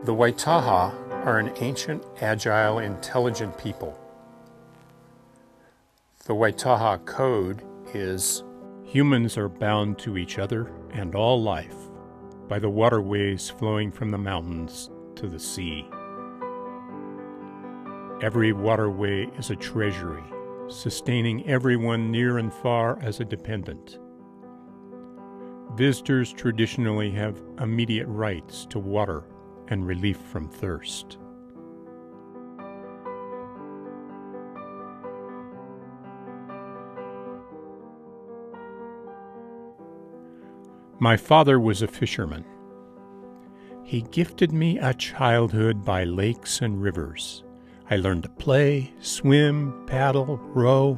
The Waitaha are an ancient, agile, intelligent people. The Waitaha code is: humans are bound to each other and all life by the waterways flowing from the mountains to the sea. Every waterway is a treasury, sustaining everyone near and far as a dependent. Visitors traditionally have immediate rights to water and relief from thirst. My father was a fisherman. He gifted me a childhood by lakes and rivers. I learned to play, swim, paddle, row,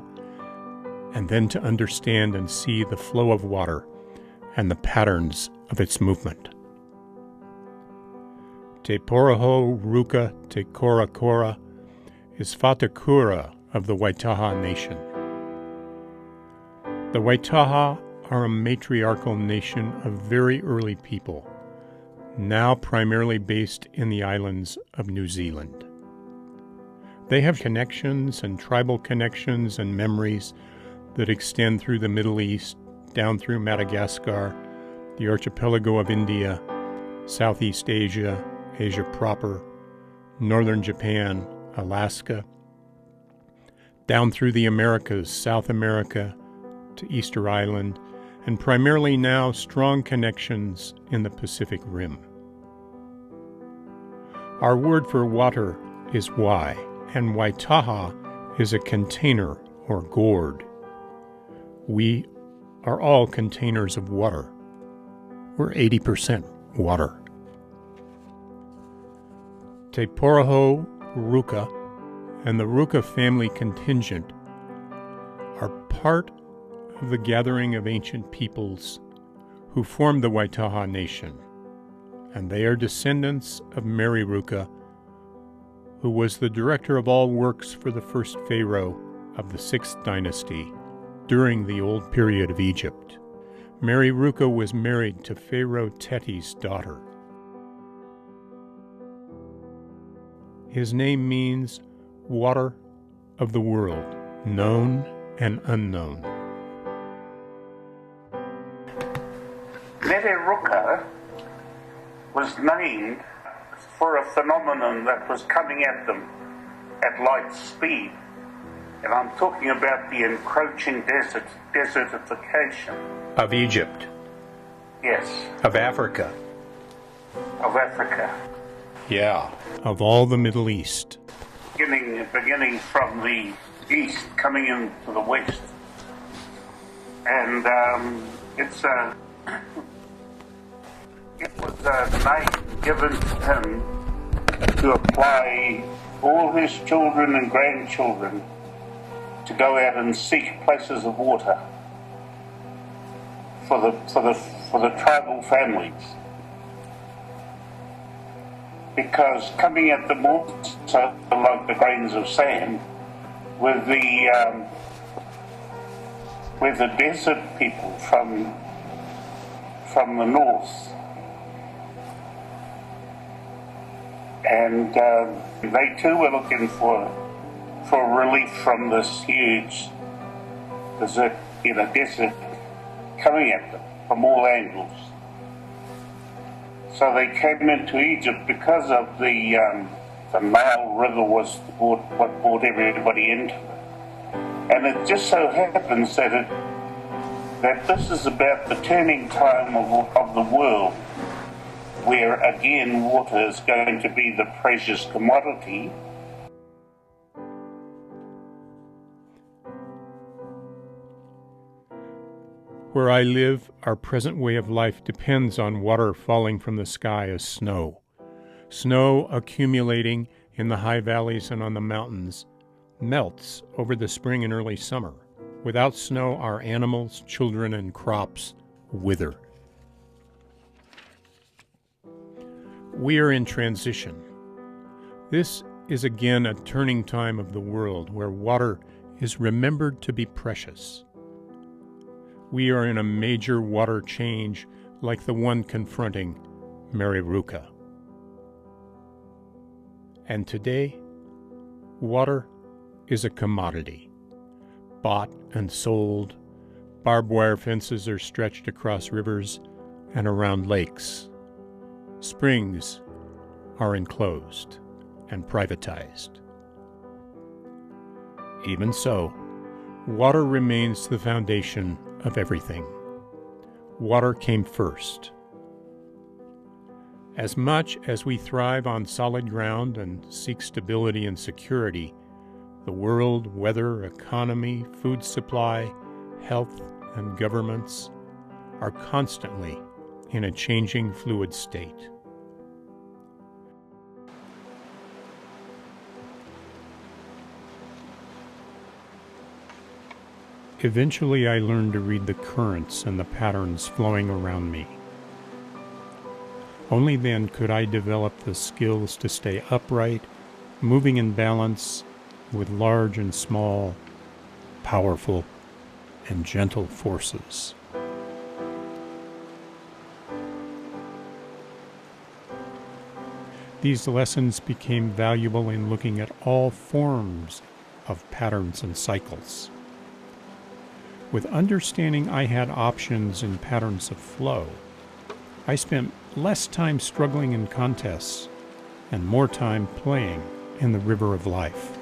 and then to understand and see the flow of water and the patterns of its movement. Te Poroho Ruka Te Kora Kora is Whatukura of the Waitaha Nation. The Waitaha are a matriarchal nation of very early people, now primarily based in the islands of New Zealand. They have connections and tribal connections and memories that extend through the Middle East, down through Madagascar, the archipelago of India, Southeast Asia, Asia proper, northern Japan, Alaska, down through the Americas, South America, to Easter Island, and primarily now strong connections in the Pacific Rim. Our word for water is wai, and Waitaha is a container or gourd. We are all containers of water. We're 80% water. Te Poroho Ruka and the Ruka family contingent are part of the gathering of ancient peoples who formed the Waitaha Nation, and they are descendants of Mary Ruka, who was the director of all works for the first pharaoh of the 6th dynasty during the Old Period of Egypt. Mary Ruka was married to Pharaoh Teti's daughter. His name means water of the world, known and unknown. Mere Ruka was named for a phenomenon that was coming at them at light speed. And I'm talking about the encroaching desertification. Of Egypt. Yes. Of Africa. Of Africa. Yeah. Of all the Middle East. Beginning from the east, coming into the west. And it was a name given to him to apply all his children and grandchildren to go out and seek places of water for the tribal families, because coming at them also like the grains of sand with the desert people from the north, and they too were looking for relief from this huge desert coming at them from all angles. So they came into Egypt because of the Nile River was what brought everybody into it. And it just so happens that this is about the turning time of the world, where again water is going to be the precious commodity. Where I live, our present way of life depends on water falling from the sky as snow. Snow accumulating in the high valleys and on the mountains melts over the spring and early summer. Without snow, our animals, children, and crops wither. We are in transition. This is again a turning time of the world where water is remembered to be precious. We are in a major water change like the one confronting Mary Ruka. And today, water is a commodity, bought and sold. Barbed wire fences are stretched across rivers and around lakes. Springs are enclosed and privatized. Even so, water remains the foundation of everything. Water came first. As much as we thrive on solid ground and seek stability and security, the world, weather, economy, food supply, health, and governments are constantly in a changing, fluid state. Eventually, I learned to read the currents and the patterns flowing around me. Only then could I develop the skills to stay upright, moving in balance with large and small, powerful and gentle forces. These lessons became valuable in looking at all forms of patterns and cycles. With understanding I had options in patterns of flow, I spent less time struggling in contests and more time playing in the river of life.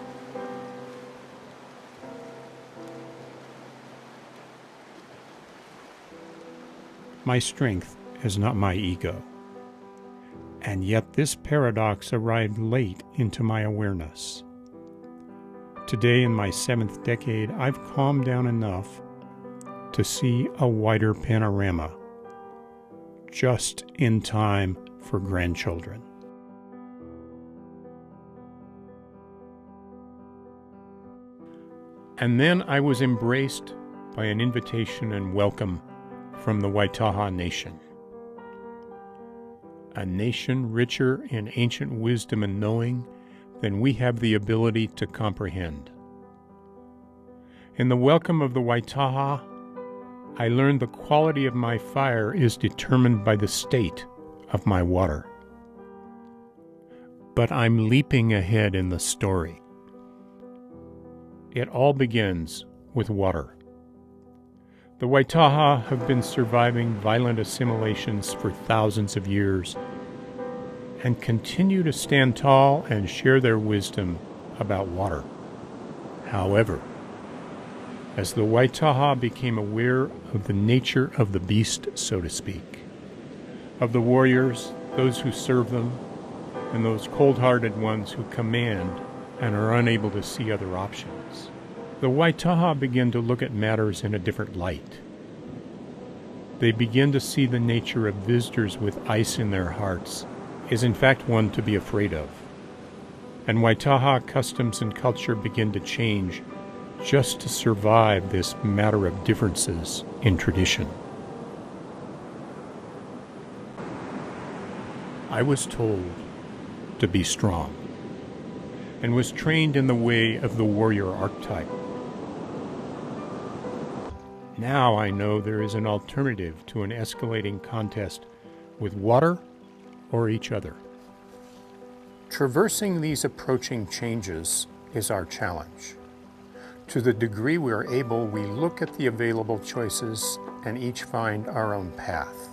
My strength is not my ego, and yet this paradox arrived late into my awareness. Today, in my 7th decade, I've calmed down enough to see a wider panorama, just in time for grandchildren. And then I was embraced by an invitation and welcome from the Waitaha Nation. A nation richer in ancient wisdom and knowing than we have the ability to comprehend. In the welcome of the Waitaha, I learned the quality of my fire is determined by the state of my water. But I'm leaping ahead in the story. It all begins with water. The Waitaha have been surviving violent assimilations for thousands of years and continue to stand tall and share their wisdom about water. However, as the Waitaha became aware of the nature of the beast, so to speak, of the warriors, those who serve them, and those cold-hearted ones who command and are unable to see other options, the Waitaha begin to look at matters in a different light. They begin to see the nature of visitors with ice in their hearts is in fact one to be afraid of. And Waitaha customs and culture begin to change just to survive this matter of differences in tradition. I was told to be strong and was trained in the way of the warrior archetype. Now I know there is an alternative to an escalating contest with water or each other. Traversing these approaching changes is our challenge. To the degree we are able, we look at the available choices and each find our own path.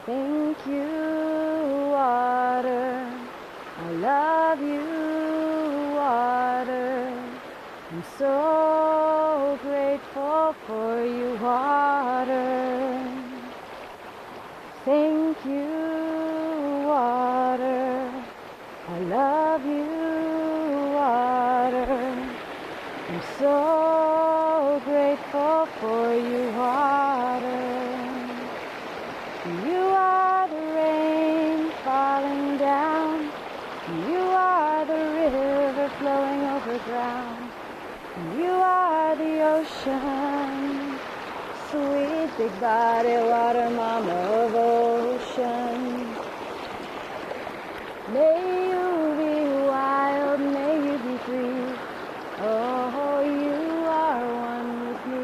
Thank you, water. I love you, water. I'm so grateful for you, water. Thank you, water. I love you, water. grateful for you, water. You are the rain falling down. You are the river flowing over ground. You are the ocean, sweet big body water, mama of ocean. May you be wild, may you be free. Oh, you are one with me.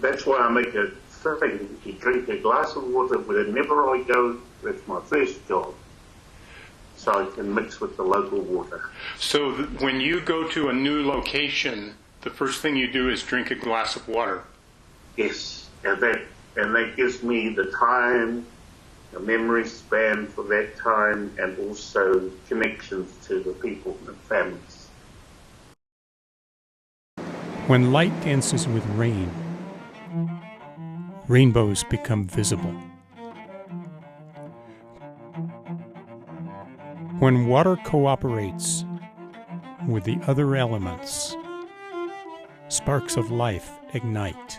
That's why I make a thing to drink a glass of water whenever I go. That's my first job, so I can mix with the local water. So when you go to a new location, the first thing you do is drink a glass of water. Yes, and that gives me the time, the memory span for that time, and also connections to the people and families. When light dances with rain, rainbows become visible. When water cooperates with the other elements, sparks of life ignite.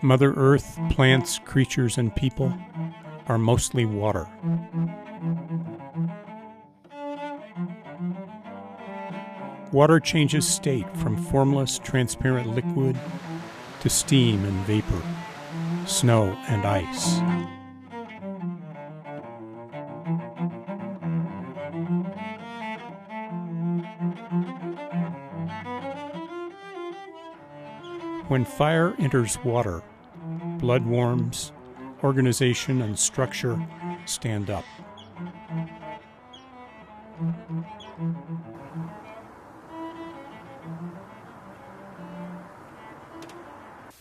Mother Earth, plants, creatures, and people are mostly water. Water changes state from formless, transparent liquid to steam and vapor, snow and ice. When fire enters water, blood warms, organization and structure stand up.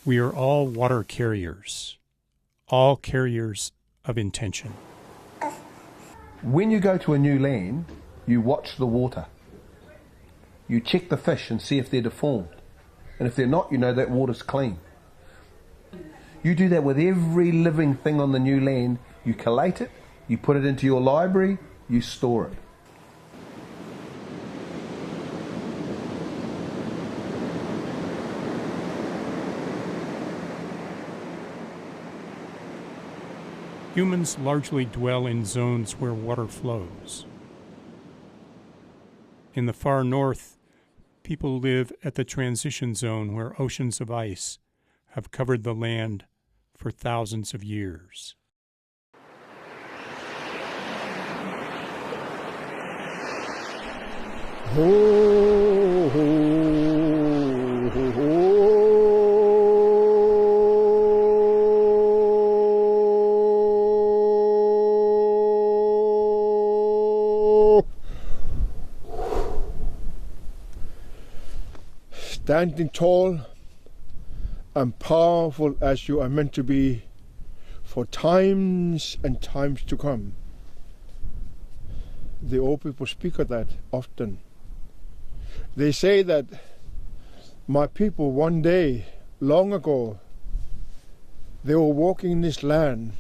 We are all water carriers, all carriers of intention. When you go to a new land, you watch the water. You check the fish and see if they're deformed. And if they're not, you know that water's clean. You do that with every living thing on the new land. You collate it, you put it into your library, you store it. Humans largely dwell in zones where water flows. In the far north, people live at the transition zone where oceans of ice have covered the land for thousands of years. Standing tall and powerful as you are meant to be for times and times to come. The old people speak of that often. They say that my people one day, long ago, they were walking in this land,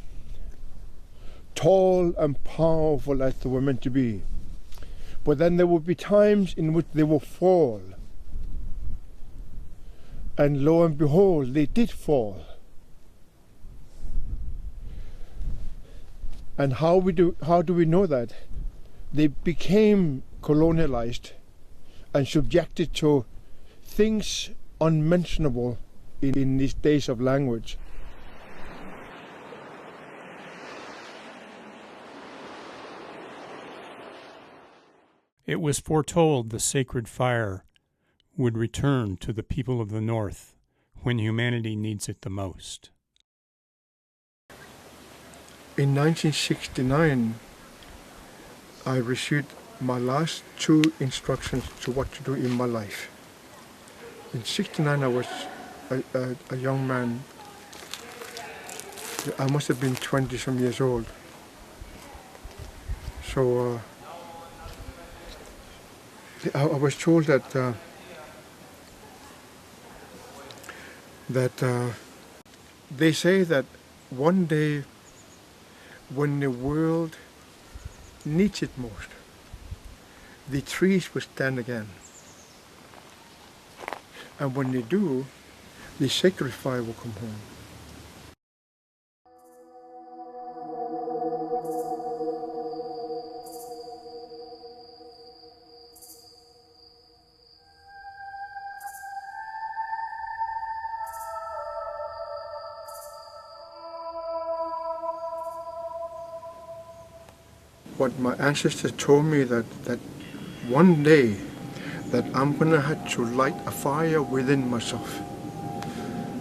tall and powerful as they were meant to be. But then there would be times in which they would fall. And lo and behold, they did fall. And how do we know that? They became colonialized and subjected to things unmentionable in these days of language. It was foretold the sacred fire would return to the people of the North when humanity needs it the most. In 1969, I received my last 2 instructions to what to do in my life. In 1969, I was a young man. I must have been 20-some years old. So I was told that they say that one day when the world needs it most, the trees will stand again. And when they do, the sacred fire will come home. What my ancestors told me that one day that I'm gonna have to light a fire within myself.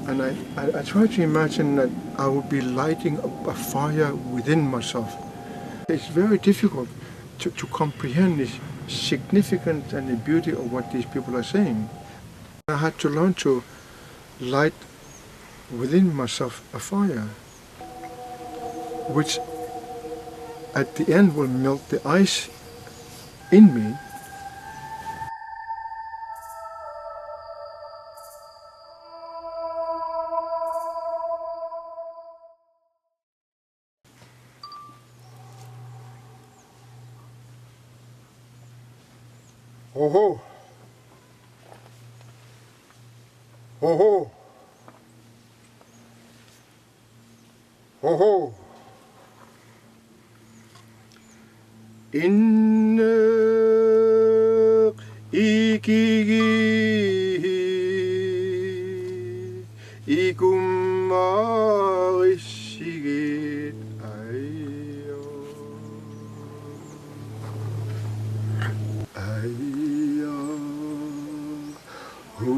And I try to imagine that I would be lighting a fire within myself. It's very difficult to comprehend the significance and the beauty of what these people are saying. I had to learn to light within myself a fire, which at the end will melt the ice in me. Ho ho! Ho ho! Ho ho! Inner ikigi ikumarishigit ayo ayo hu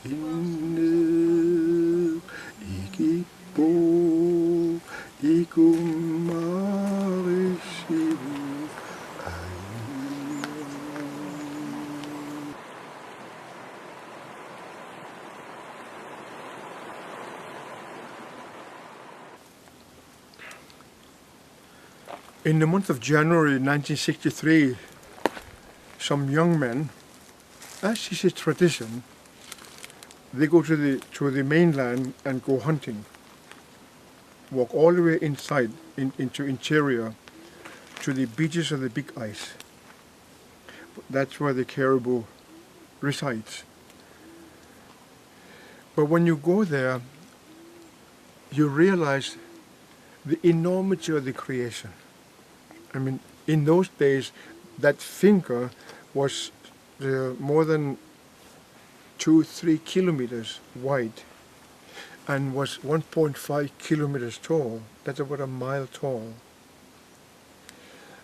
inner ikipo ikumarishigit In the month of January 1963, some young men, as is a tradition, they go to the mainland and go hunting. Walk all the way inside, into interior, to the beaches of the Big Ice. That's where the caribou resides. But when you go there, you realize the enormity of the creation. I mean, in those days, that finger was more than 2-3 kilometers wide and was 1.5 kilometers tall. That's about a mile tall.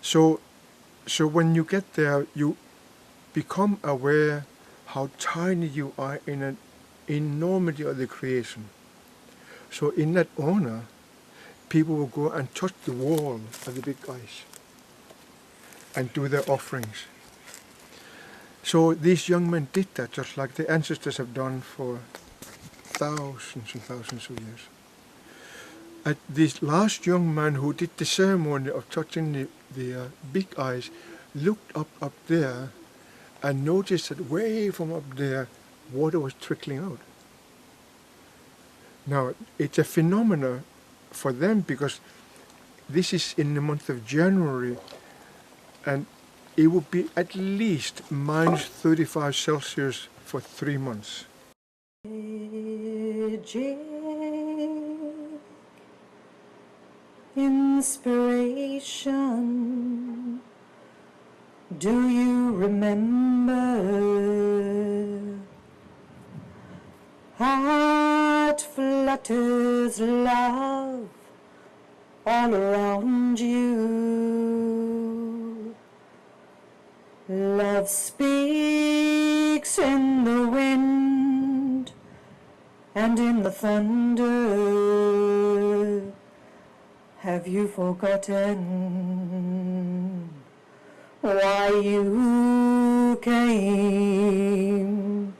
So when you get there, you become aware how tiny you are in an enormity of the creation. So in that honor, people will go and touch the wall of the Big Ice and do their offerings. So these young men did that, just like the ancestors have done for thousands and thousands of years. And this last young man who did the ceremony of touching the Big Ice looked up there and noticed that way from up there, water was trickling out. Now, it's a phenomena for them because this is in the month of January, and it would be at least minus 35 Celsius for 3 months. Inspiration. Do you remember? Heart flutters love all around you. Love speaks in the wind and in the thunder. Have you forgotten why you came?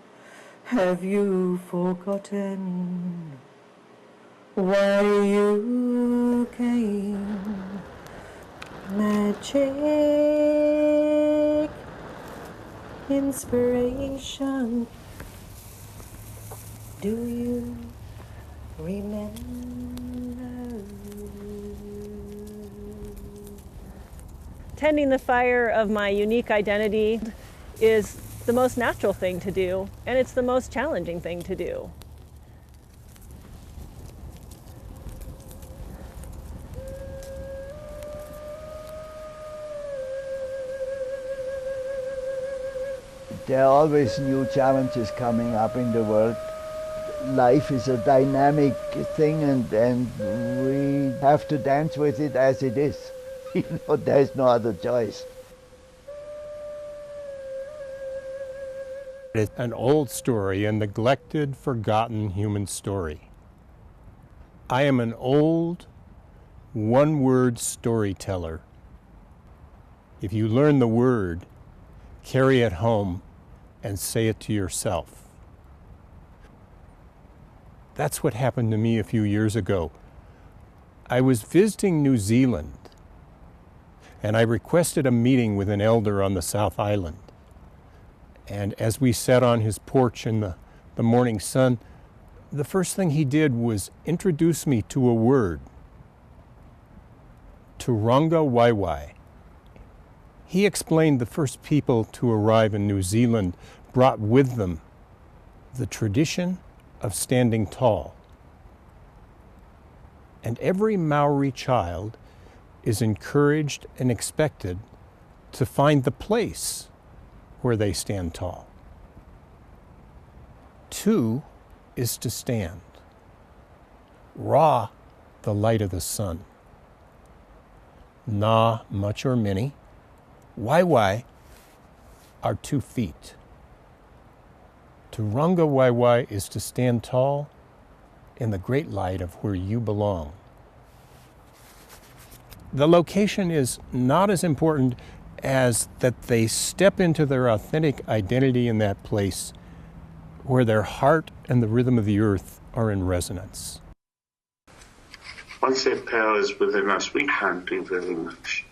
Have you forgotten why you came? Magic, inspiration. Do you remember? Tending the fire of my unique identity is the most natural thing to do, and it's the most challenging thing to do. There are always new challenges coming up in the world. Life is a dynamic thing, and we have to dance with it as it is. There's no other choice. It's an old story, a neglected, forgotten human story. I am an old, one-word storyteller. If you learn the word, carry it home and say it to yourself. That's what happened to me a few years ago. I was visiting New Zealand, and I requested a meeting with an elder on the South Island. And as we sat on his porch in the morning sun, the first thing he did was introduce me to a word, Turanga Waiwai. He explained the first people to arrive in New Zealand brought with them the tradition of standing tall. And every Maori child is encouraged and expected to find the place where they stand tall. 2 is to stand. Ra, the light of the sun. Na, much or many. Waiwai are 2 feet. Turanga Waiwai is to stand tall in the great light of where you belong. The location is not as important as that they step into their authentic identity in that place where their heart and the rhythm of the earth are in resonance. Once that power is within us, we can't do very much.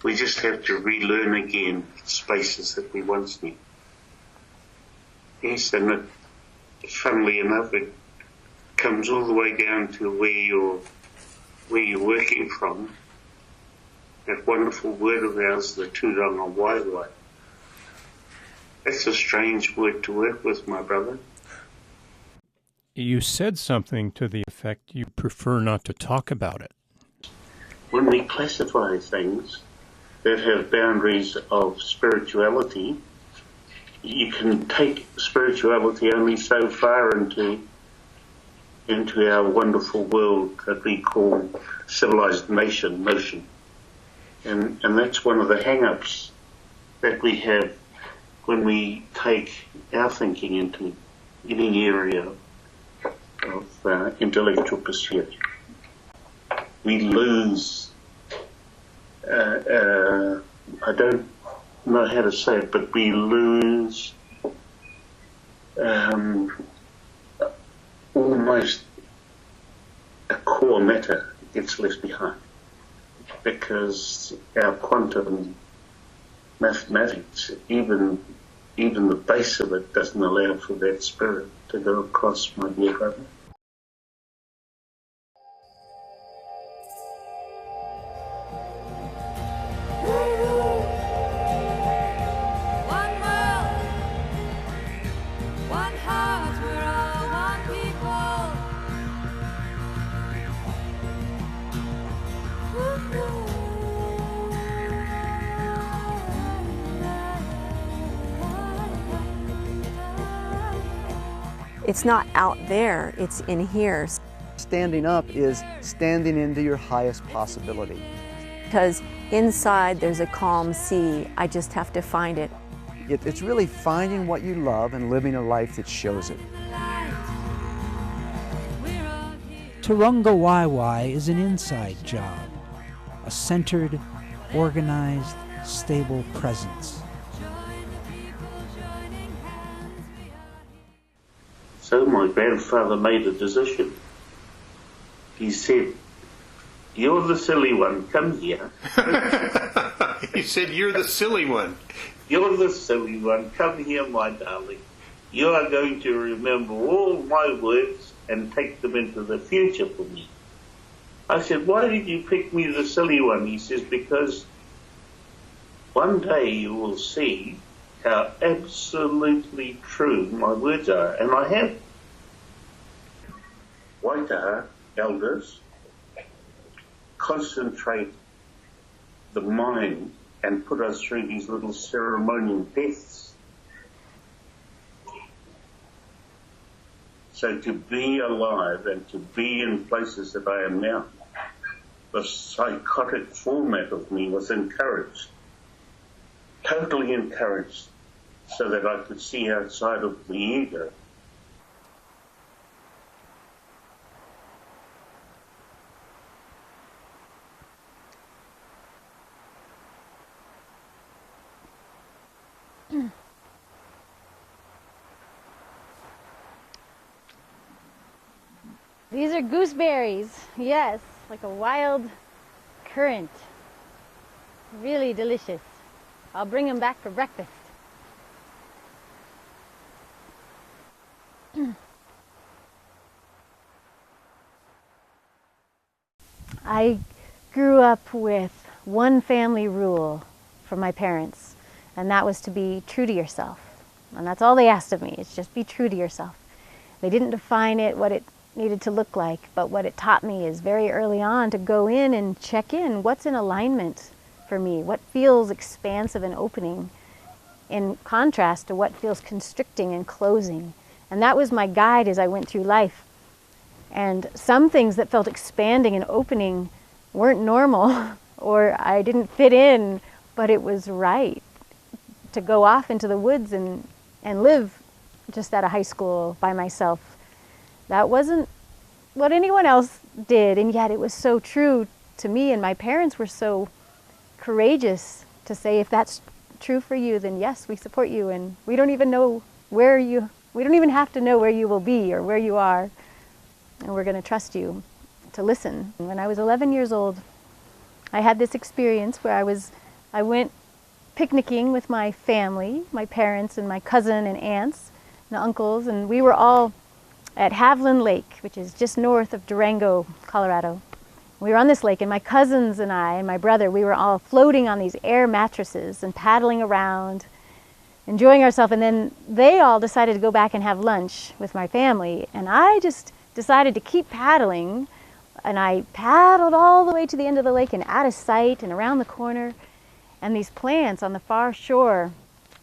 We just have to relearn again spaces that we once knew. Yes, and funnily enough, it comes all the way down to where you're working from. That wonderful word of ours, the Turanga Waiwai. That's a strange word to work with, my brother. You said something to the effect you prefer not to talk about it. When we classify things that have boundaries of spirituality, you can take spirituality only so far into our wonderful world that we call civilized notion. And that's one of the hang-ups that we have when we take our thinking into any area of intellectual pursuit. We lose, I don't know how to say it, but we lose almost a core matter gets left behind, because our quantum mathematics, even the base of it, doesn't allow for that spirit to go across, my dear brother. It's not out there, it's in here. Standing up is standing into your highest possibility. Because inside there's a calm sea, I just have to find it. It's really finding what you love and living a life that shows it. Turanga Waiwai is an inside job, a centered, organized, stable presence. So my grandfather made a decision. He said, "You're the silly one, come here." He said, "You're the silly one." "You're the silly one, come here, my darling. You are going to remember all my words and take them into the future for me." I said, "Why did you pick me the silly one?" He says, "Because One day you will see how absolutely true my words are, and I have. Waitaha elders concentrate the mind and put us through these little ceremonial deaths. So to be alive and to be in places that I am now, the psychotic format of me was encouraged, totally encouraged, so that I could see outside of the ego. These are gooseberries, yes, like a wild currant. Really delicious. I'll bring them back for breakfast. I grew up with one family rule from my parents, and that was to be true to yourself. And that's all they asked of me, is just be true to yourself. They didn't define it, what it needed to look like, but what it taught me is very early on to go in and check in what's in alignment for me, what feels expansive and opening in contrast to what feels constricting and closing. And that was my guide as I went through life. And some things that felt expanding and opening weren't normal or I didn't fit in, but it was right to go off into the woods and live just out of high school by myself. That wasn't what anyone else did, and yet it was so true to me, and my parents were so courageous to say, if that's true for you, then yes, we support you, and we don't even know where you, we don't even have to know where you will be or where you are, and we're going to trust you to listen. When I was 11 years old, I had this experience where I went picnicking with my family, my parents and my cousin and aunts and uncles, and we were all at Haviland Lake, which is just north of Durango, Colorado. We were on this lake, and my cousins and I and my brother, we were all floating on these air mattresses and paddling around, enjoying ourselves. And then they all decided to go back and have lunch with my family, and I just decided to keep paddling. And I paddled all the way to the end of the lake and out of sight and around the corner. And these plants on the far shore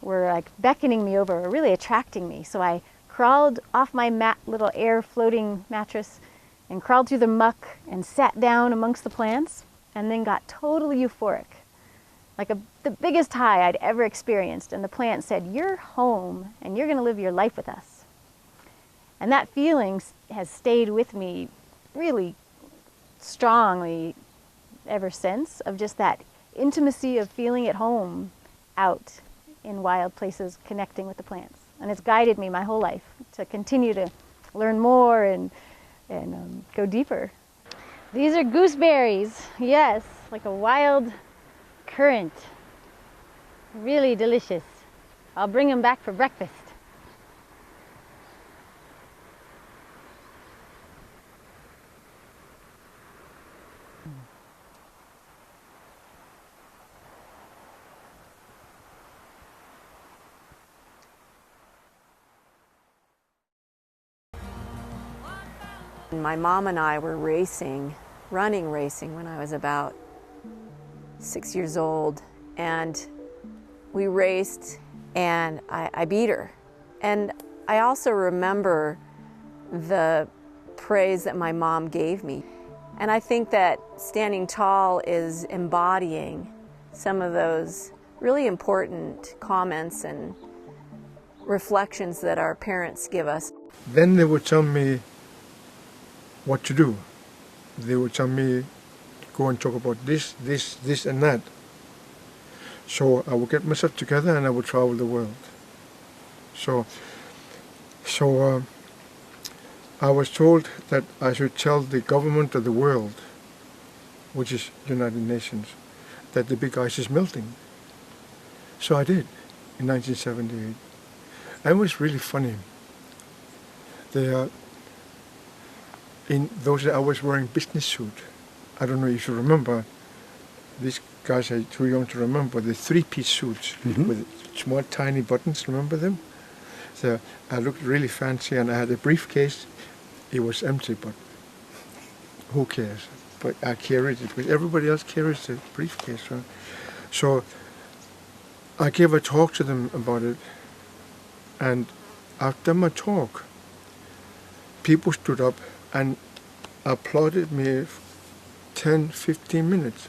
were like beckoning me over, or really attracting me. So I crawled off my little air floating mattress and crawled through the muck and sat down amongst the plants, and then got totally euphoric, like the biggest high I'd ever experienced. And the plant said, "You're home and you're going to live your life with us." And that feeling has stayed with me really strongly ever since, of just that intimacy of feeling at home out in wild places, connecting with the plants. And it's guided me my whole life to continue to learn more and go deeper. These are gooseberries, yes, like a wild currant. Really delicious. I'll bring them back for breakfast. My mom and I were running racing when I was about 6 years old, and we raced and I beat her. And I also remember the praise that my mom gave me. And I think that Standing Tall is embodying some of those really important comments and reflections that our parents give us. Then they would tell me what to do. They would tell me, go and talk about this, and that. So I would get myself together and I would travel the world. So I was told that I should tell the government of the world, which is United Nations, that the big ice is melting. So I did in 1978. And it was really funny. In those days I was wearing business suit. I don't know if you remember, these guys are too young to remember, the three-piece suits with small tiny buttons, remember them? So I looked really fancy and I had a briefcase. It was empty, but who cares? But I carried it because everybody else carries the briefcase. Right? So I gave a talk to them about it, and after my talk, people stood up and applauded me 10, 15 minutes.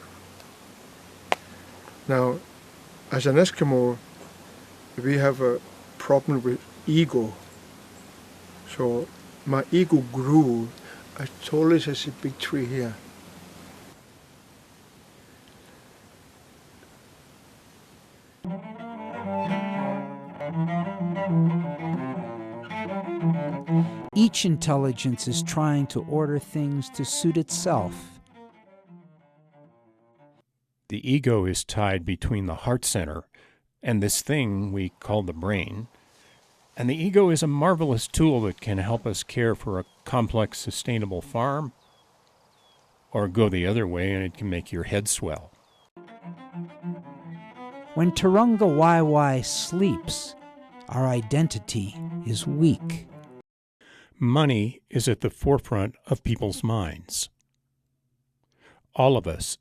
Now, as an Eskimo, we have a problem with ego. So my ego grew as tall as a big tree here. Each intelligence is trying to order things to suit itself. The ego is tied between the heart center and this thing we call the brain. And the ego is a marvelous tool that can help us care for a complex, sustainable farm, or go the other way and it can make your head swell. When Turunga Waiwai sleeps, our identity is weak. Money is at the forefront of people's minds. All of us,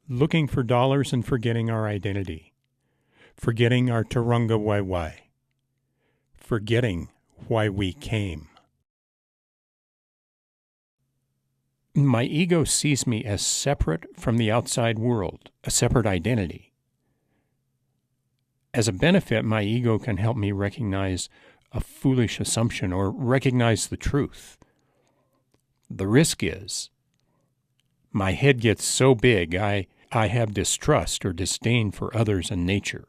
looking for dollars and forgetting our identity, forgetting our Turunga Waiwai, forgetting why we came. My ego sees me as separate from the outside world, a separate identity. As a benefit, my ego can help me recognize a foolish assumption or recognize the truth. The risk is, my head gets so big I have distrust or disdain for others and nature.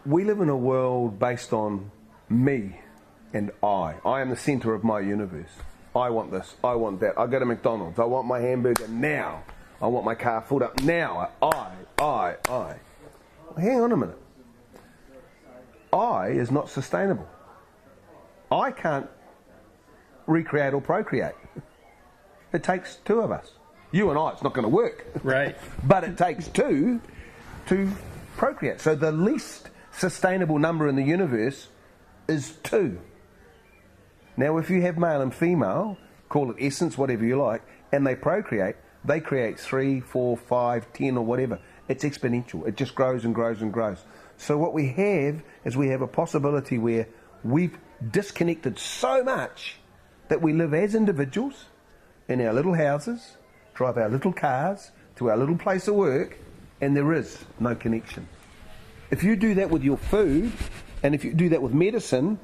We live in a world based on me and I. I am the center of my universe. I want this, I want that. I go to McDonald's, I want my hamburger now. I want my car filled up now. I. Hang on a minute. I is not sustainable. I can't recreate or procreate. It takes two of us. You and I, it's not going to work. Right. But it takes two to procreate. So the least sustainable number in the universe is 2. Now if you have male and female, call it essence, whatever you like, and they procreate, they create 3, 4, 5, 10 or whatever. It's exponential. It just grows and grows and grows. So what we have is we have a possibility where we've disconnected so much that we live as individuals in our little houses, drive our little cars to our little place of work, and there is no connection. If you do that with your food, and if you do that with medicine,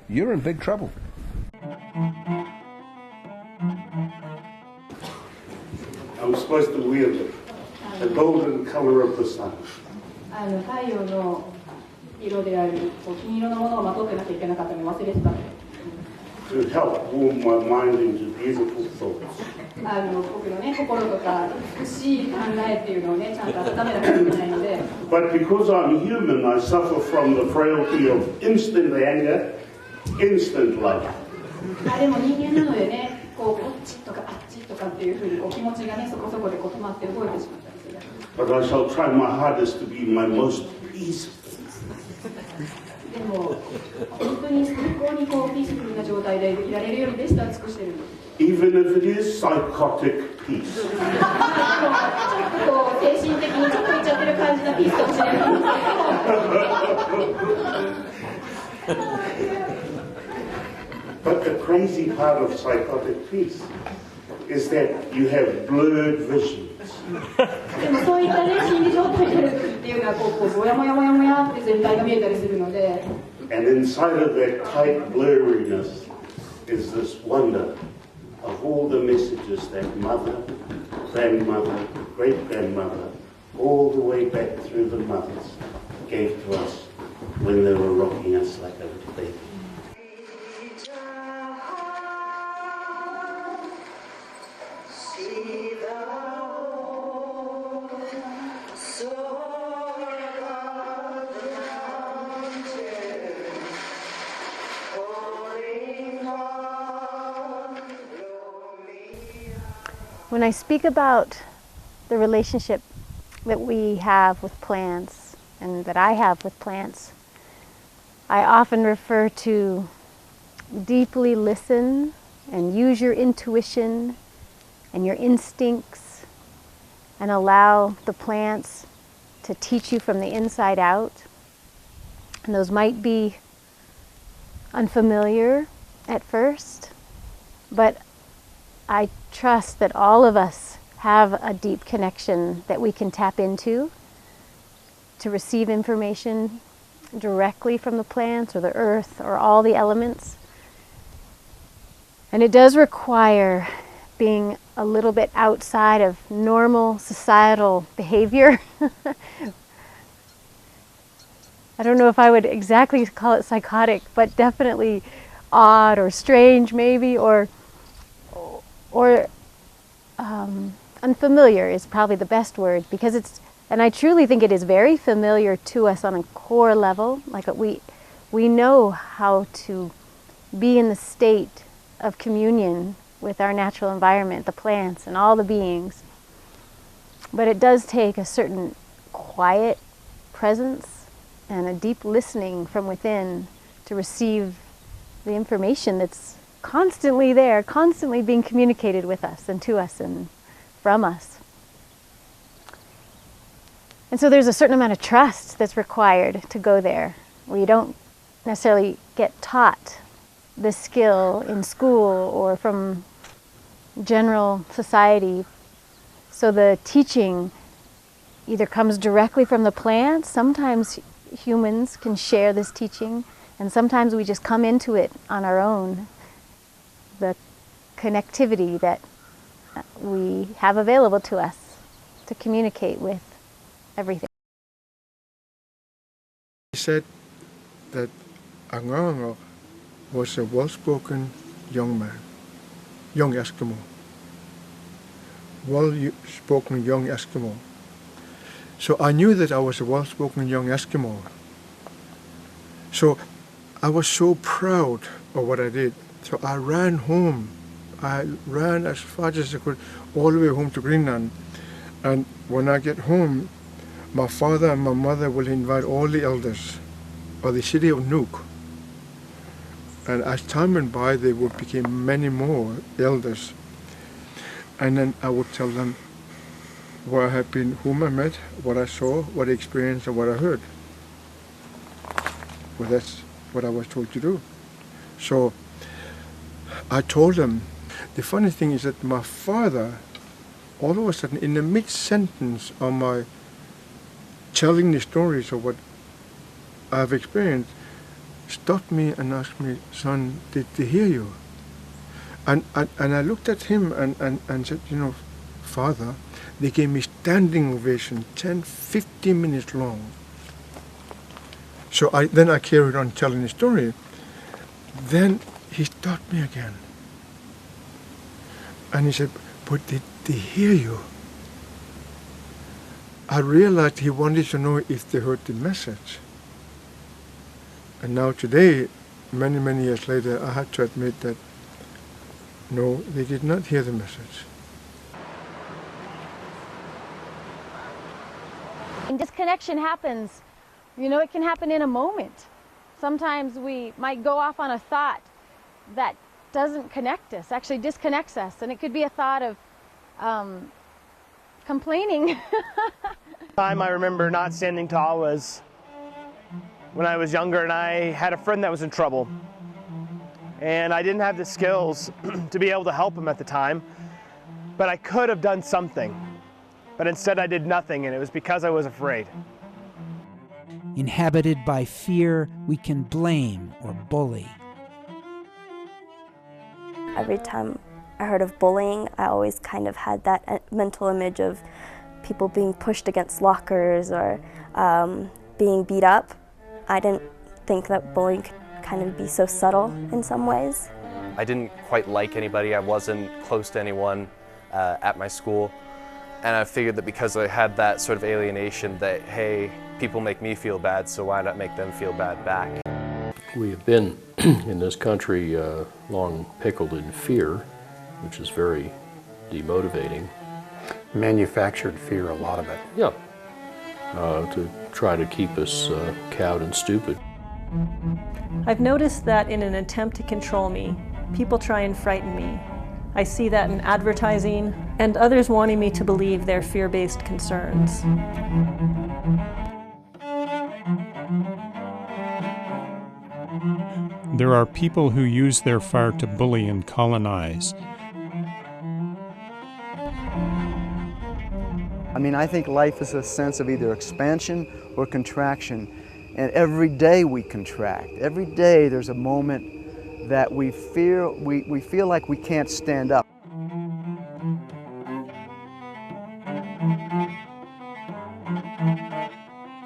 you're in big trouble. I'm supposed to wear the golden color of the sun. 太陽の色である金色のものをまとってなきゃいけなかったのに忘れてた。 To help warm my mind into beautiful thoughts. 僕のね心とか美しい考えっていうのをねちゃんと温めなきゃいけないので。But because I'm human, I suffer from the frailty of instant anger, instant love. でも人間なのでね、こっちとかあっちとかっていうふうに気持ちがねそこそこで止まって動いてしまったりする。 But I shall try my hardest to be my most peaceful. でも本当に最高にピースフルな状態でいられるようにベストは尽くしてるの。 Even if it is psychotic peace. ちょっと精神的にちょっといっちゃってる感じのピースかもしれないんですけど。 But the crazy part of psychotic peace is that you have blurred visions. でもそういったね心理状態になる時っていうのはぼやもやもやもやって全体が見えたりするので。 And inside of that tight blurriness is this wonder of all the messages that mother, grandmother, great-grandmother, all the way back through the mothers gave to us when they were rocking us like a little baby. When I speak about the relationship that we have with plants and that I have with plants, I often refer to deeply listen and use your intuition and your instincts and allow the plants to teach you from the inside out. And those might be unfamiliar at first, but I trust that all of us have a deep connection that we can tap into to receive information directly from the plants or the earth or all the elements. And it does require being a little bit outside of normal societal behavior. I don't know if I would exactly call it psychotic, but definitely odd or strange maybe, or unfamiliar is probably the best word, because it's, and I truly think it is very familiar to us on a core level. Like we know how to be in the state of communion with our natural environment, the plants and all the beings. But it does take a certain quiet presence and a deep listening from within to receive the information that's constantly there, constantly being communicated with us and to us and from us. And so there's a certain amount of trust that's required to go there, where you don't necessarily get taught this skill in school or from general society. So the teaching either comes directly from the plants, sometimes humans can share this teaching, and sometimes we just come into it on our own. The connectivity that we have available to us to communicate with everything. He said that Angarangok was a well-spoken young man, young Eskimo. Well-spoken young Eskimo. So I knew that I was a well-spoken young Eskimo. So I was so proud of what I did. So I ran home. I ran as fast as I could all the way home to Greenland. And when I get home, my father and my mother will invite all the elders of the city of Nuuk. And as time went by, there would become many more elders. And then I would tell them where I have been, whom I met, what I saw, what I experienced, and what I heard. Well, that's what I was told to do. So I told them. The funny thing is that my father, all of a sudden, in the mid-sentence of my telling the stories of what I've experienced, stopped me and asked me, "Son, did they hear you?" And I looked at him and said, "You know, Father," they gave me standing ovation, 10, 15 minutes long. So then I carried on telling the story. Then he stopped me again. And he said, "But did they hear you?" I realized he wanted to know if they heard the message. And now today, many, many years later, I had to admit that no, they did not hear the message. And disconnection happens, you know, it can happen in a moment. Sometimes we might go off on a thought that doesn't connect us, actually disconnects us. And it could be a thought of complaining. Time I remember not standing tall was when I was younger and I had a friend that was in trouble. And I didn't have the skills to be able to help him at the time, but I could have done something. But instead I did nothing, and it was because I was afraid. Inhabited by fear, we can blame or bully. Every time I heard of bullying, I always kind of had that mental image of people being pushed against lockers or being beat up. I didn't think that bullying could kind of be so subtle in some ways. I didn't quite like anybody. I wasn't close to anyone at my school. And I figured that because I had that sort of alienation that, hey, people make me feel bad, so why not make them feel bad back? We have been in this country long pickled in fear, which is very demotivating. Manufactured fear, a lot of it. Yeah, to try to keep us cowed and stupid. I've noticed that in an attempt to control me, people try and frighten me. I see that in advertising and others wanting me to believe their fear-based concerns. There are people who use their fire to bully and colonize. I mean, I think life is a sense of either expansion or contraction. And every day we contract. Every day there's a moment that we feel like we can't stand up.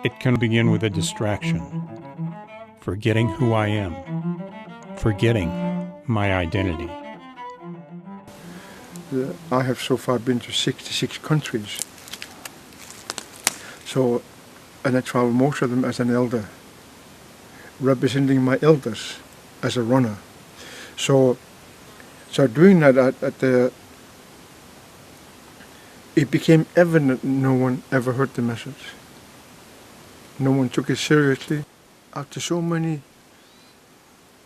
It can begin with a distraction, forgetting who I am, forgetting my identity. I have so far been to 66 countries. So, and I travel most of them as an elder, representing my elders as a runner. So doing that it became evident no one ever heard the message. No one took it seriously. After so many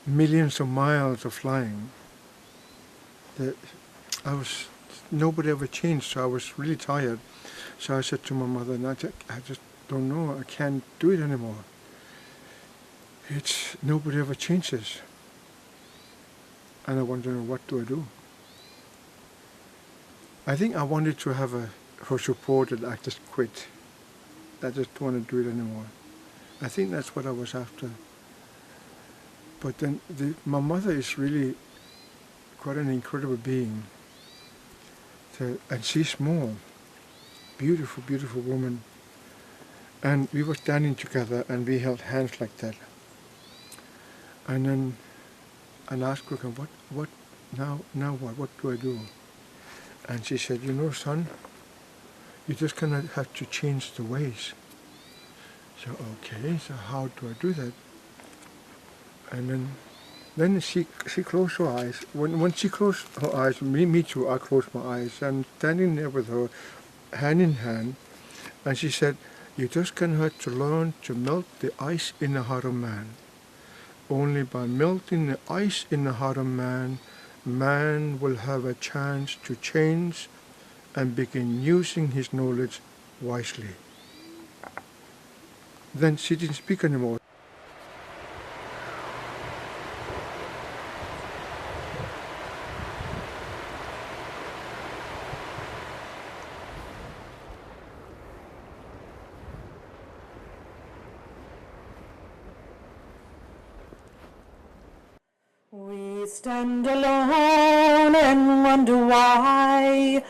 millions of miles of flying, nobody ever changed, so I was really tired. So I said to my mother, I just don't know, I can't do it anymore. Nobody ever changes. And I wondered, what do I do? I think I wanted to have her support that I just quit. I just don't want to do it anymore. I think that's what I was after. But then my mother is really quite an incredible being. And she's small, beautiful, beautiful woman. And we were standing together and we held hands like that. And then I asked her, what now what do I do? And she said, you know, son, you just kind of have to change the ways. So, okay, so how do I do that? And then she closed her eyes. When she closed her eyes, me too, I closed my eyes. I'm standing there with her, hand in hand, and she said, you just can have to learn to melt the ice in the heart of man. Only by melting the ice in the heart of man, man will have a chance to change and begin using his knowledge wisely. Then she didn't speak anymore. We stand alone and wonder why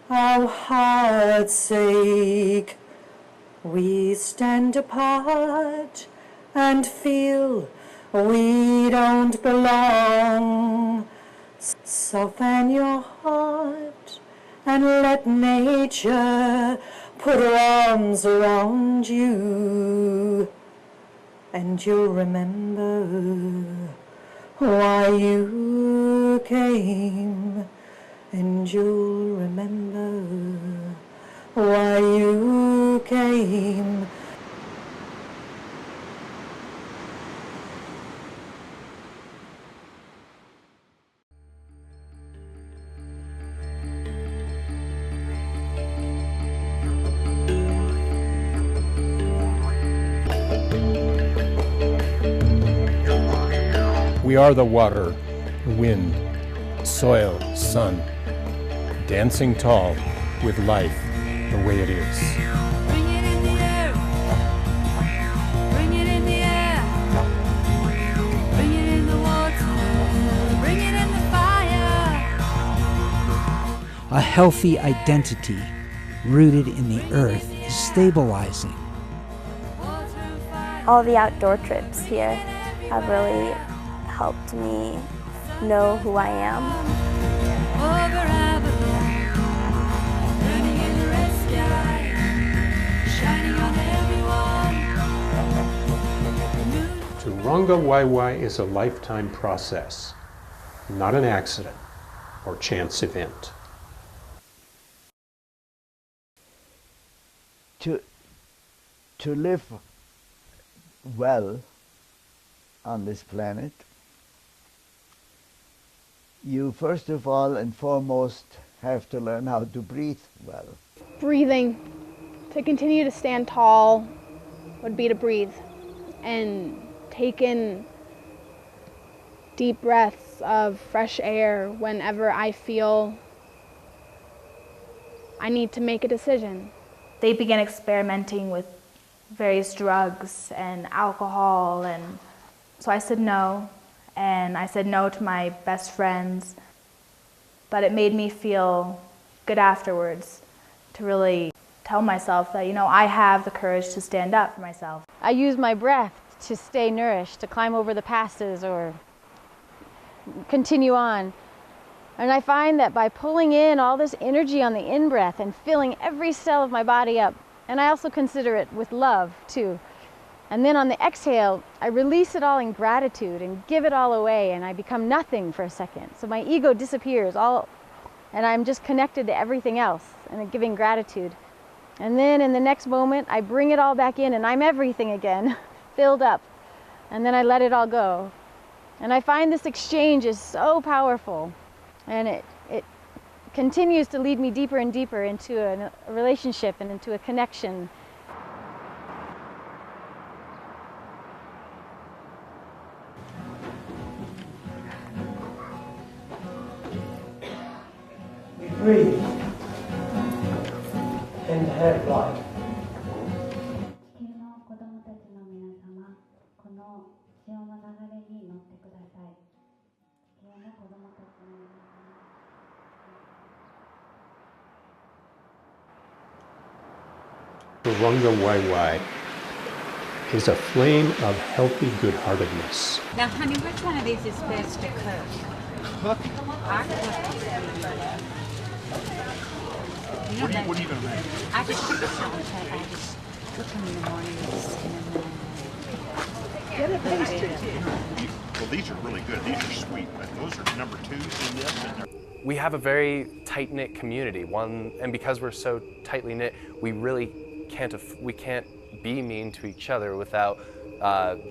our hearts ache. We stand apart and feel we don't belong. Soften your heart and let nature put her arms around you, and you'll remember why you came, and you'll remember why you came. We are the water, wind, soil, sun, dancing tall with life the way it is. Bring it in the air. Bring it in the air. Bring it in the water. Bring it in the fire. A healthy identity rooted in the earth is stabilizing. All the outdoor trips here have really helped me know who I am. Over Avalon, burning in the red sky, shining on everyone. Turunga Waiwai is a lifetime process, not an accident or chance event. To live well on this planet, you first of all and foremost have to learn how to breathe well. Breathing. To continue to stand tall would be to breathe and take in deep breaths of fresh air whenever I feel I need to make a decision. They began experimenting with various drugs and alcohol, and so I said no, and I said no to my best friends, but it made me feel good afterwards to really tell myself that, you know, I have the courage to stand up for myself. I use my breath to stay nourished, to climb over the passes or continue on. And I find that by pulling in all this energy on the in-breath and filling every cell of my body up, and I also consider it with love too, and then on the exhale, I release it all in gratitude and give it all away, and I become nothing for a second. So my ego disappears, and I'm just connected to everything else and giving gratitude. And then in the next moment, I bring it all back in and I'm everything again, filled up. And then I let it all go. And I find this exchange is so powerful. And it continues to lead me deeper and deeper into a relationship and into a connection. Breathe and have life. Turunga Waiwai is a flame of healthy good-heartedness. Now, honey, which one of these is best to cook? Cook? I cook. What are you going to make? I just cook the saute. I just cook them in the mornings and Get a pastry. Well, these are really good. These are sweet, but those are number 2s in this. We have a very tight-knit community, and because we're so tightly knit, we really can't be mean to each other without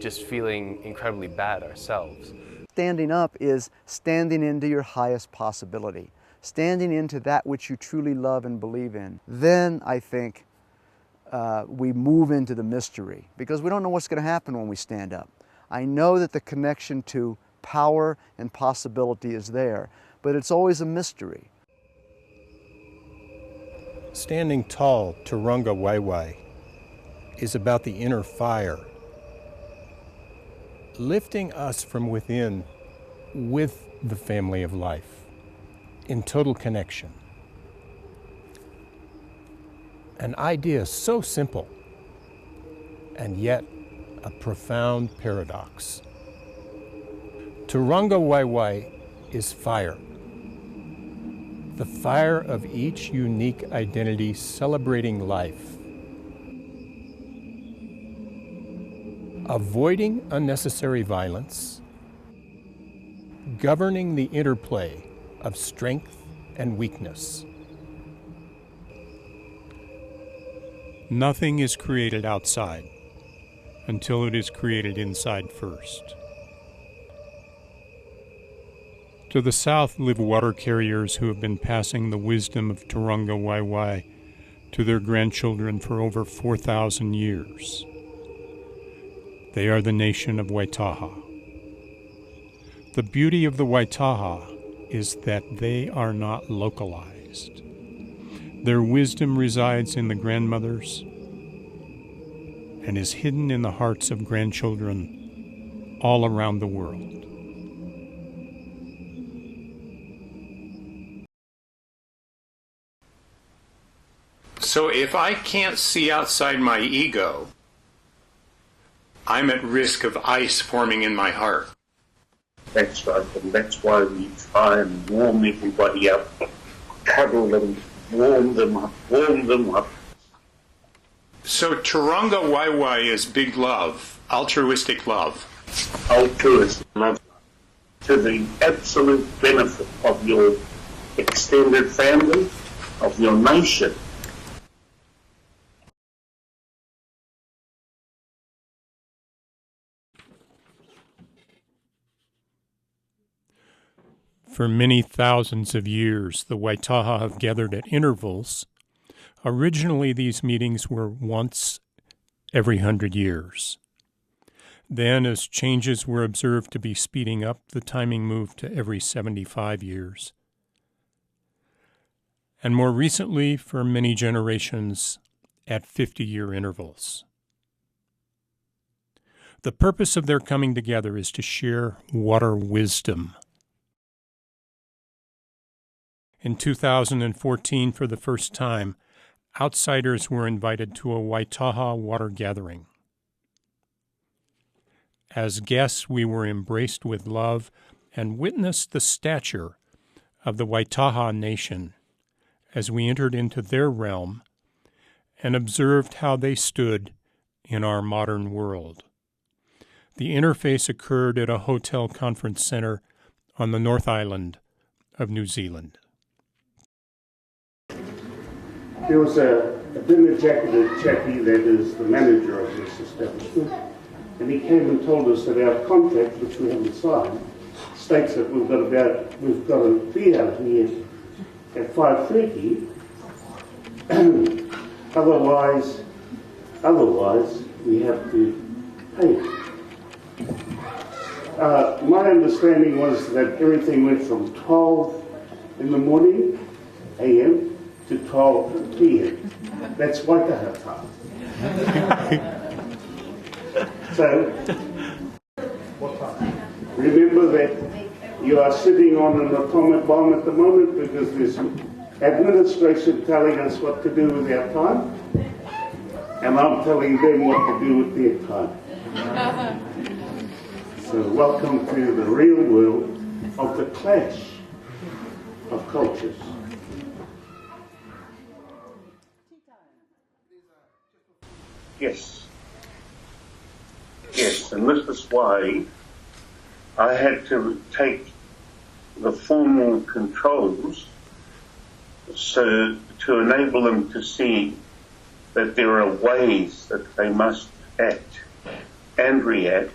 just feeling incredibly bad ourselves. Standing up is standing into your highest possibility, standing into that which you truly love and believe in. Then I think we move into the mystery, because we don't know what's going to happen when we stand up. I know that the connection to power and possibility is there, but it's always a mystery. Standing tall, Turunga Waiwai, is about the inner fire, lifting us from within with the family of life, in total connection. An idea so simple, and yet a profound paradox. Turunga Waiwai is fire. The fire of each unique identity celebrating life. Avoiding unnecessary violence, governing the interplay of strength and weakness. Nothing is created outside until it is created inside first. To the south live water carriers who have been passing the wisdom of Turunga Waiwai to their grandchildren for over 4,000 years. They are the nation of Waitaha. The beauty of the Waitaha is that they are not localized. Their wisdom resides in the grandmothers and is hidden in the hearts of grandchildren all around the world. So if I can't see outside my ego, I'm at risk of ice forming in my heart. That's right, and that's why we try and warm everybody up, cuddle them, warm them up. So Turunga Waiwai is big love, altruistic love. Altruistic love to the absolute benefit of your extended family, of your nation. For many thousands of years, the Waitaha have gathered at intervals. Originally, these meetings were once every 100 years. Then, as changes were observed to be speeding up, the timing moved to every 75 years. And more recently, for many generations, at 50-year intervals. The purpose of their coming together is to share water wisdom. In 2014, for the first time, outsiders were invited to a Waitaha water gathering. As guests, we were embraced with love and witnessed the stature of the Waitaha nation as we entered into their realm and observed how they stood in our modern world. The interface occurred at a hotel conference center on the North Island of New Zealand. There was a dinner-jacketed chappie that is the manager of this establishment, and he came and told us that our contract, which we haven't signed, states that we've got a fee out here at 5:30. otherwise we have to pay. My understanding was that everything went from 12 in the morning, a.m., to 12 p.m. That's Waikaha time. So, remember that you are sitting on an atomic bomb at the moment because there's administration telling us what to do with our time, and I'm telling them what to do with their time. So welcome to the real world of the clash of cultures. Yes, and this is why I had to take the formal controls so to enable them to see that there are ways that they must act and react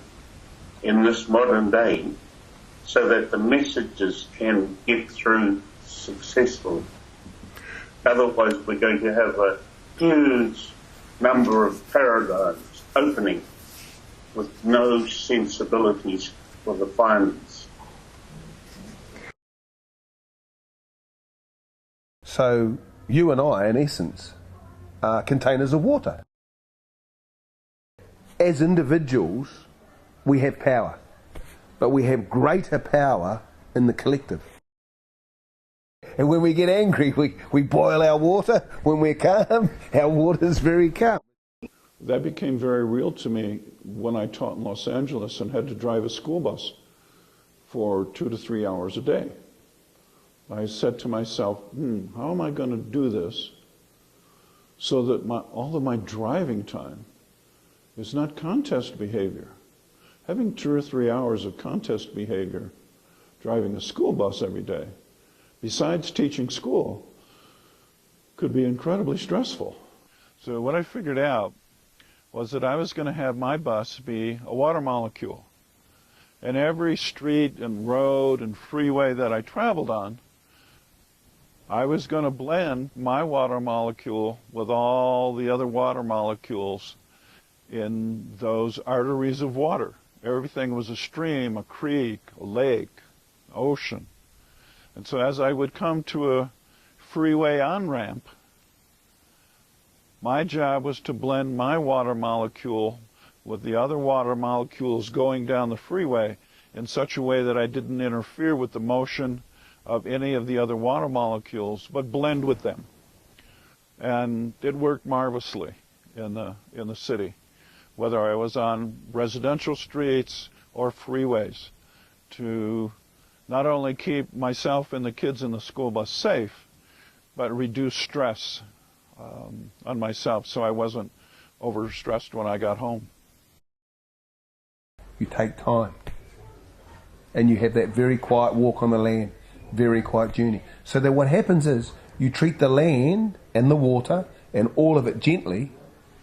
in this modern day so that the messages can get through successfully. Otherwise, we're going to have a huge number of paradigms opening with no sensibilities for the findings. So you and I, in essence, are containers of water. As individuals, we have power, but we have greater power in the collective. And when we get angry, we boil our water. When we're calm, our water is very calm. That became very real to me when I taught in Los Angeles and had to drive a school bus for 2 to 3 hours a day. I said to myself, how am I going to do this so that all of my driving time is not contest behavior? Having 2 or 3 hours of contest behavior driving a school bus every day, besides teaching school, could be incredibly stressful. So what I figured out was that I was going to have my bus be a water molecule. And every street and road and freeway that I traveled on, I was going to blend my water molecule with all the other water molecules in those arteries of water. Everything was a stream, a creek, a lake, ocean. And so as I would come to a freeway on-ramp, my job was to blend my water molecule with the other water molecules going down the freeway in such a way that I didn't interfere with the motion of any of the other water molecules, but blend with them. And it worked marvelously in the city, whether I was on residential streets or freeways, to not only keep myself and the kids in the school bus safe, but reduce stress on myself so I wasn't overstressed when I got home. You take time and you have that very quiet walk on the land, very quiet journey. So that what happens is you treat the land and the water and all of it gently,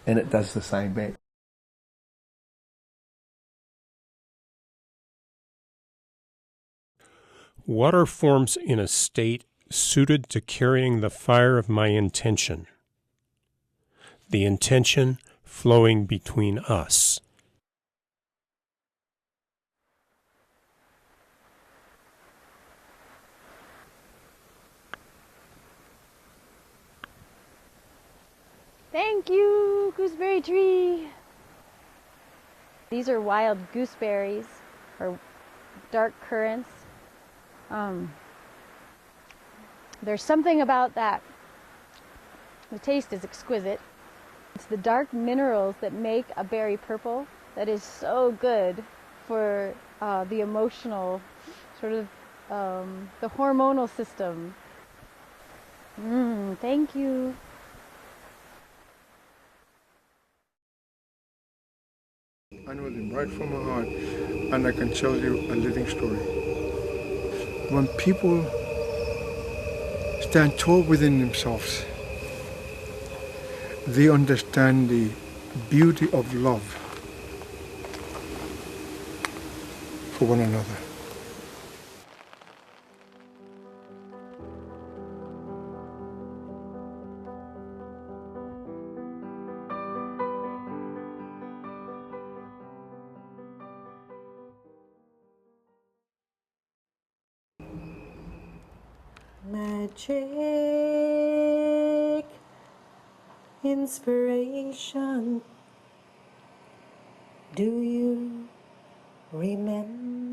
and it does the same back. Water forms in a state suited to carrying the fire of my intention, the intention flowing between us. Thank you, gooseberry tree. These are wild gooseberries, or dark currants. There's something about that. The taste is exquisite. It's the dark minerals that make a berry purple that is so good for the emotional, sort of the hormonal system. Thank you. I know them right from my heart, and I can tell you a living story. When people stand tall within themselves, they understand the beauty of love for one another. Magic, inspiration. Do you remember?